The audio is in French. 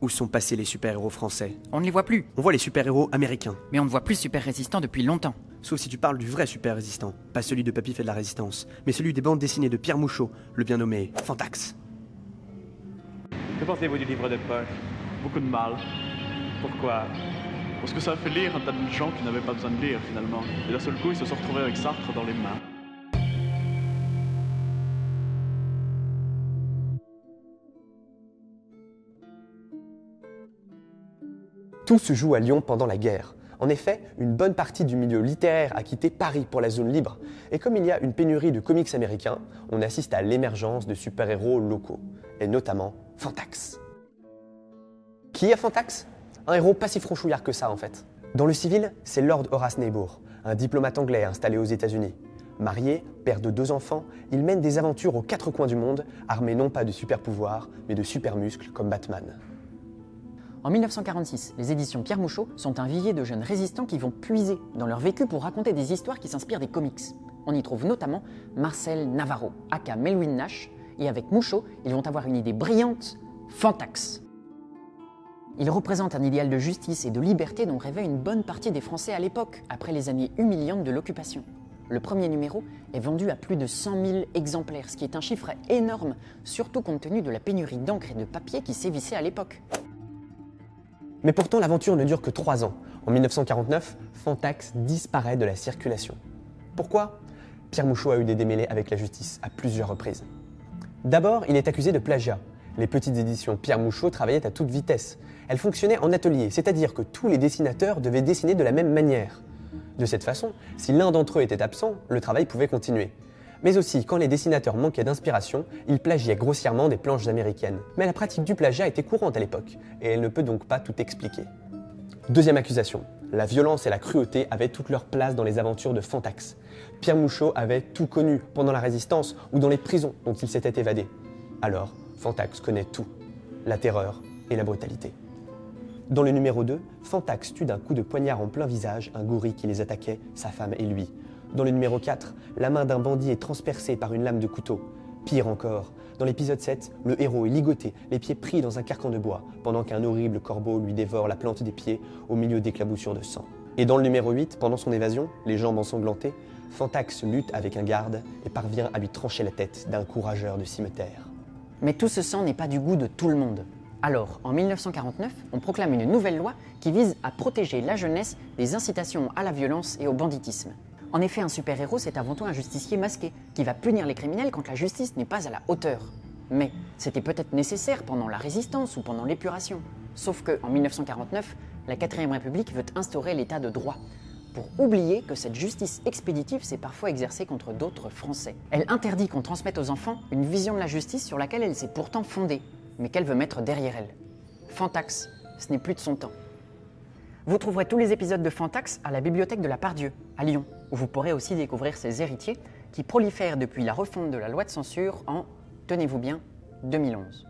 Où sont passés les super-héros français? On ne les voit plus, On voit les super-héros américains. mais on ne voit plus Super Résistant depuis longtemps. Sauf si tu parles du vrai super résistant. Pas celui de Papy fait de la résistance, mais celui des bandes dessinées de Pierre Mouchot, le bien nommé Fantax. Que pensez-vous du livre de poche? Beaucoup de mal. Pourquoi? Parce que ça a fait lire un tas de gens qui n'avaient pas besoin de lire finalement. Et d'un seul coup, ils se sont retrouvés avec Sartre dans les mains. Tout se joue à Lyon pendant la guerre. En effet, une bonne partie du milieu littéraire a quitté Paris pour la zone libre. Et comme il y a une pénurie de comics américains, on assiste à l'émergence de super-héros locaux, et notamment Fantax. Qui est Fantax? Un héros pas si franchouillard que ça en fait. Dans le civil, c'est Lord Horace Neighbor, un diplomate anglais installé aux États-Unis. Marié, père de 2 enfants, il mène des aventures aux 4 coins du monde, armé non pas de super-pouvoirs, mais de super-muscles comme Batman. En 1946, les éditions Pierre Mouchot sont un vivier de jeunes résistants qui vont puiser dans leur vécu pour raconter des histoires qui s'inspirent des comics. On y trouve notamment Marcel Navarro, aka Melwin Nash, et avec Mouchot, ils vont avoir une idée brillante, Fantax. Il représente un idéal de justice et de liberté dont rêvait une bonne partie des Français à l'époque, après les années humiliantes de l'occupation. Le premier numéro est vendu à plus de 100 000 exemplaires, ce qui est un chiffre énorme, surtout compte tenu de la pénurie d'encre et de papier qui sévissait à l'époque. Mais pourtant, l'aventure ne dure que 3 ans. En 1949, Fantax disparaît de la circulation. Pourquoi? Pierre Mouchot a eu des démêlés avec la justice à plusieurs reprises. D'abord, il est accusé de plagiat. Les petites éditions Pierre Mouchot travaillaient à toute vitesse. Elles fonctionnaient en atelier, c'est-à-dire que tous les dessinateurs devaient dessiner de la même manière. De cette façon, si l'un d'entre eux était absent, le travail pouvait continuer. Mais aussi, quand les dessinateurs manquaient d'inspiration, ils plagiaient grossièrement des planches américaines. Mais la pratique du plagiat était courante à l'époque, et elle ne peut donc pas tout expliquer. Deuxième accusation, la violence et la cruauté avaient toute leur place dans les aventures de Fantax. Pierre Mouchot avait tout connu pendant la Résistance ou dans les prisons dont il s'était évadé. Alors, Fantax connaît tout, la terreur et la brutalité. Dans le numéro 2, Fantax tue d'un coup de poignard en plein visage un gorille qui les attaquait, sa femme et lui. Dans le numéro 4, la main d'un bandit est transpercée par une lame de couteau. Pire encore, dans l'épisode 7, le héros est ligoté, les pieds pris dans un carcan de bois, pendant qu'un horrible corbeau lui dévore la plante des pieds au milieu d'éclaboussures de sang. Et dans le numéro 8, pendant son évasion, les jambes ensanglantées, Fantax lutte avec un garde et parvient à lui trancher la tête d'un courageur de cimetière. Mais tout ce sang n'est pas du goût de tout le monde. Alors, en 1949, on proclame une nouvelle loi qui vise à protéger la jeunesse des incitations à la violence et au banditisme. En effet, un super-héros, c'est avant tout un justicier masqué, qui va punir les criminels quand la justice n'est pas à la hauteur. Mais c'était peut-être nécessaire pendant la Résistance ou pendant l'épuration. Sauf qu'en 1949, la 4ème République veut instaurer l'état de droit, pour oublier que cette justice expéditive s'est parfois exercée contre d'autres Français. Elle interdit qu'on transmette aux enfants une vision de la justice sur laquelle elle s'est pourtant fondée, mais qu'elle veut mettre derrière elle. Fantax, ce n'est plus de son temps. Vous trouverez tous les épisodes de Fantax à la bibliothèque de la Pardieu, à Lyon, où vous pourrez aussi découvrir ses héritiers qui prolifèrent depuis la refonte de la loi de censure en, tenez-vous bien, 2011.